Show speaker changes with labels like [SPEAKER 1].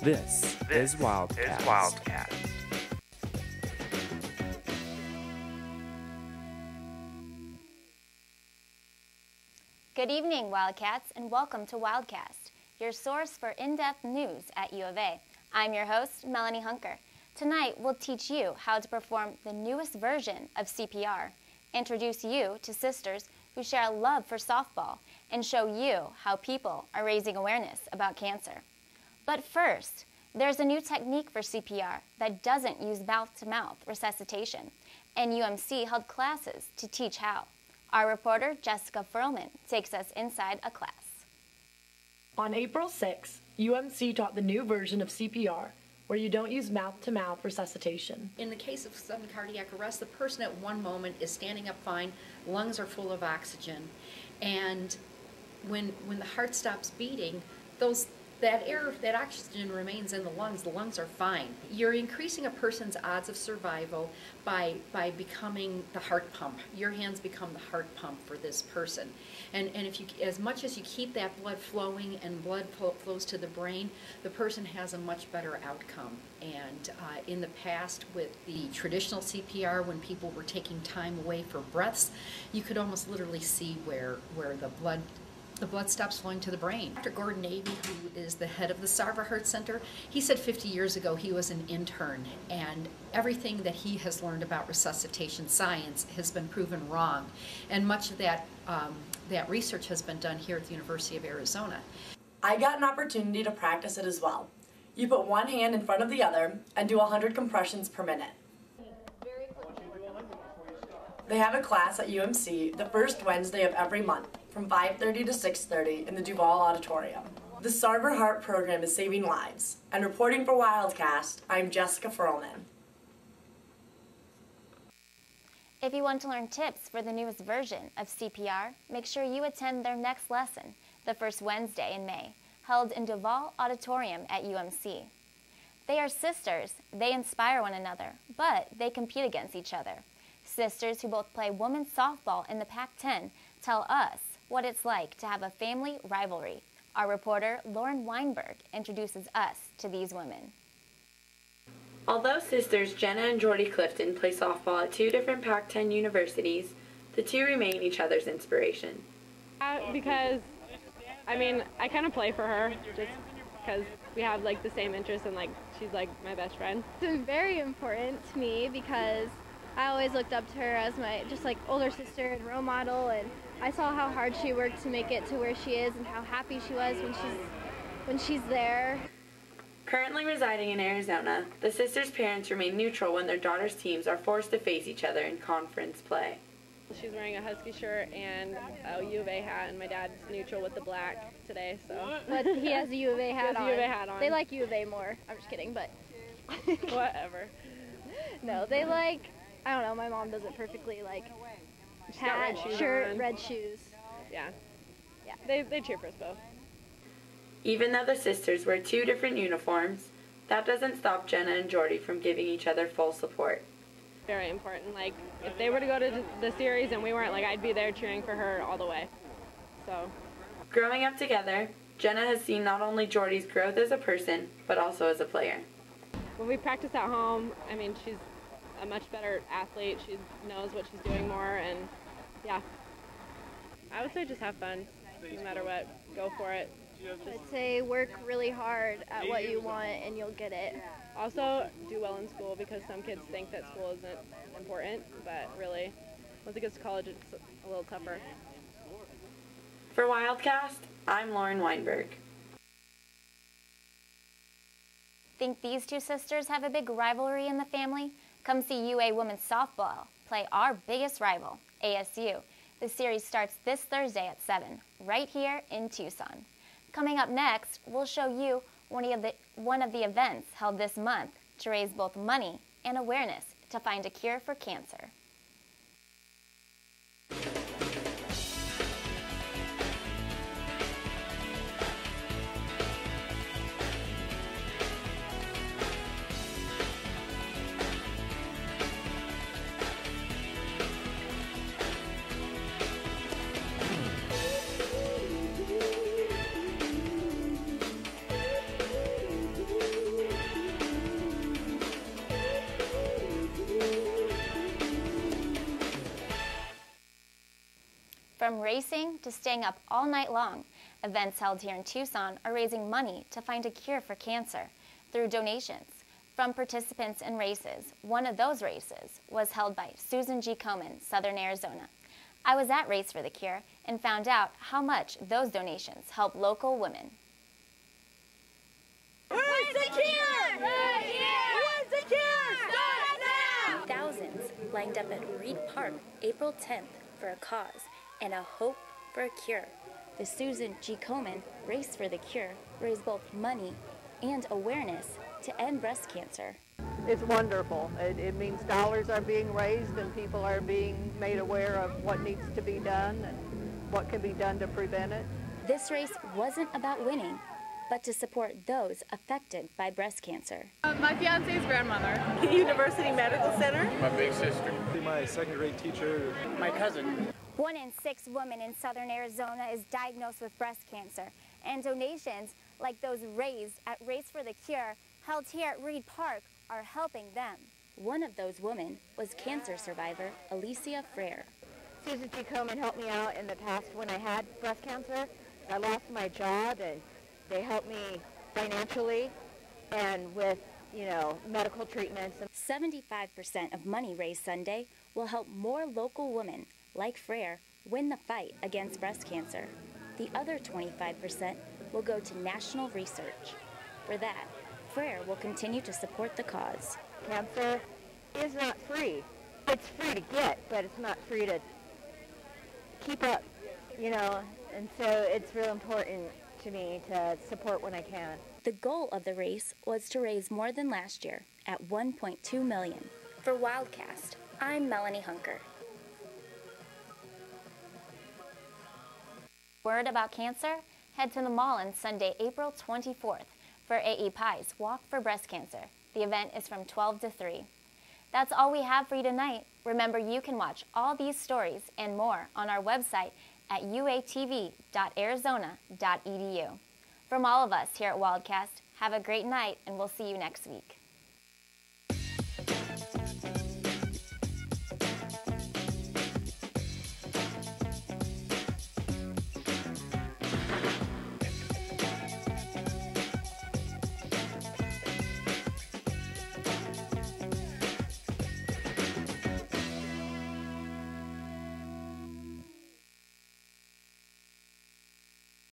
[SPEAKER 1] This is Wildcast.
[SPEAKER 2] Good evening, Wildcats, and welcome to Wildcast, your source for in-depth news at U of A. I'm your host, Melanie Hunker. Tonight, we'll teach you how to perform the newest version of CPR, introduce you to sisters who share a love for softball, and show you how people are raising awareness about cancer. But first, there's a new technique for CPR that doesn't use mouth-to-mouth resuscitation, and UMC held classes to teach how. Our reporter, Jessica Furlman, takes us inside a class.
[SPEAKER 3] On April 6, UMC taught the new version of CPR, where you don't use mouth-to-mouth resuscitation.
[SPEAKER 4] In the case of sudden cardiac arrest, the person at one moment is standing up fine, lungs are full of oxygen, and when the heart stops beating, that oxygen remains in the lungs are fine. You're increasing a person's odds of survival by becoming the heart pump. Your hands become the heart pump for this person. And if you, as much as you keep that blood flowing and blood flows to the brain, the person has a much better outcome. And in the past, with the traditional CPR, when people were taking time away for breaths, you could almost literally see where the blood stops flowing to the brain. Dr. Gordon Avey, who is the head of the Sarver Heart Center, he said 50 years ago he was an intern, and everything that he has learned about resuscitation science has been proven wrong. And much of that research has been done here at the University of Arizona.
[SPEAKER 3] I got an opportunity to practice it as well. You put one hand in front of the other and do 100 compressions per minute. They have a class at UMC the first Wednesday of every month from 5:30 to 6:30 in the Duval Auditorium. The Sarver Heart program is saving lives. And reporting for Wildcast, I'm Jessica Furlman.
[SPEAKER 2] If you want to learn tips for the newest version of CPR, make sure you attend their next lesson, the first Wednesday in May, held in Duval Auditorium at UMC. They are sisters, they inspire one another, but they compete against each other. Sisters who both play women's softball in the Pac-10 tell us what it's like to have a family rivalry. Our reporter, Lauren Weinberg, introduces us to these women.
[SPEAKER 5] Although sisters Jenna and Jordy Clifton play softball at two different Pac-10 universities, the two remain each other's inspiration.
[SPEAKER 6] Because, I kind of play for her just because we have the same interests and she's my best friend.
[SPEAKER 7] It's been very important to me because I always looked up to her as my older sister and role model, and I saw how hard she worked to make it to where she is and how happy she was when she's there.
[SPEAKER 5] Currently residing in Arizona, the sisters' parents remain neutral when their daughters' teams are forced to face each other in conference play.
[SPEAKER 6] She's wearing a Husky shirt and a U of A hat, and my dad's neutral with the black today, so.
[SPEAKER 7] But he has a U of A hat on.
[SPEAKER 6] U of A hat on.
[SPEAKER 7] They like U of A more. I'm just kidding, but.
[SPEAKER 6] Whatever.
[SPEAKER 7] No, they I don't know, my mom does it perfectly, hat, shirt, red shoes.
[SPEAKER 6] Yeah.
[SPEAKER 7] Yeah.
[SPEAKER 6] They cheer for us both.
[SPEAKER 5] Even though the sisters wear two different uniforms, that doesn't stop Jenna and Jordy from giving each other full support.
[SPEAKER 6] Very important. If they were to go to the series and we weren't, I'd be there cheering for her all the way. So.
[SPEAKER 5] Growing up together, Jenna has seen not only Jordy's growth as a person, but also as a player.
[SPEAKER 6] When we practice at home, she's a much better athlete. She knows what she's doing more, and yeah. I would say just have fun, no matter what. Go for it.
[SPEAKER 7] I'd say work really hard at what you want and you'll get it.
[SPEAKER 6] Also, do well in school, because some kids think that school isn't important, but really, once it gets to college, it's a little tougher.
[SPEAKER 5] For Wildcast, I'm Lauren Weinberg.
[SPEAKER 2] Think these two sisters have a big rivalry in the family? Come see UA Women's Softball play our biggest rival, ASU. The series starts this Thursday at 7, right here in Tucson. Coming up next, we'll show you one of the events held this month to raise both money and awareness to find a cure for cancer. From racing to staying up all night long, events held here in Tucson are raising money to find a cure for cancer through donations from participants in races. One of those races was held by Susan G. Komen, Southern Arizona. I was at Race for the Cure and found out how much those donations help local women.
[SPEAKER 8] Where's the cure? Right here! Where's the cure? Start now!
[SPEAKER 2] Thousands lined up at Reed Park April 10th for a cause and a hope for a cure. The Susan G. Komen Race for the Cure raised both money and awareness to end breast cancer.
[SPEAKER 9] It's wonderful. It means dollars are being raised and people are being made aware of what needs to be done and what can be done to prevent it.
[SPEAKER 2] This race wasn't about winning, but to support those affected by breast cancer.
[SPEAKER 6] My fiance's grandmother.
[SPEAKER 10] University Medical Center.
[SPEAKER 11] My big sister.
[SPEAKER 12] My second grade teacher.
[SPEAKER 11] My cousin.
[SPEAKER 2] 1 in 6 women in Southern Arizona is diagnosed with breast cancer, and donations like those raised at Race for the Cure held here at Reed Park are helping them. One of those women was cancer survivor Alicia Frere.
[SPEAKER 13] Susan G. Komen helped me out in the past when I had breast cancer. I lost my job and they helped me financially and with, medical treatments.
[SPEAKER 2] 75% of money raised Sunday will help more local women like Frere win the fight against breast cancer. The other 25% will go to national research. For that, Frere will continue to support the cause.
[SPEAKER 13] Cancer is not free. It's free to get, but it's not free to keep up, and so it's real important to me to support when I can.
[SPEAKER 2] The goal of the race was to raise more than last year at $1.2 million. For Wildcast, I'm Melanie Hunker. Word about cancer? Head to the mall on Sunday, April 24th for AE Pie's Walk for Breast Cancer. The event is from 12 to 3. That's all we have for you tonight. Remember, you can watch all these stories and more on our website at uatv.arizona.edu. From all of us here at Wildcast, have a great night, and we'll see you next week.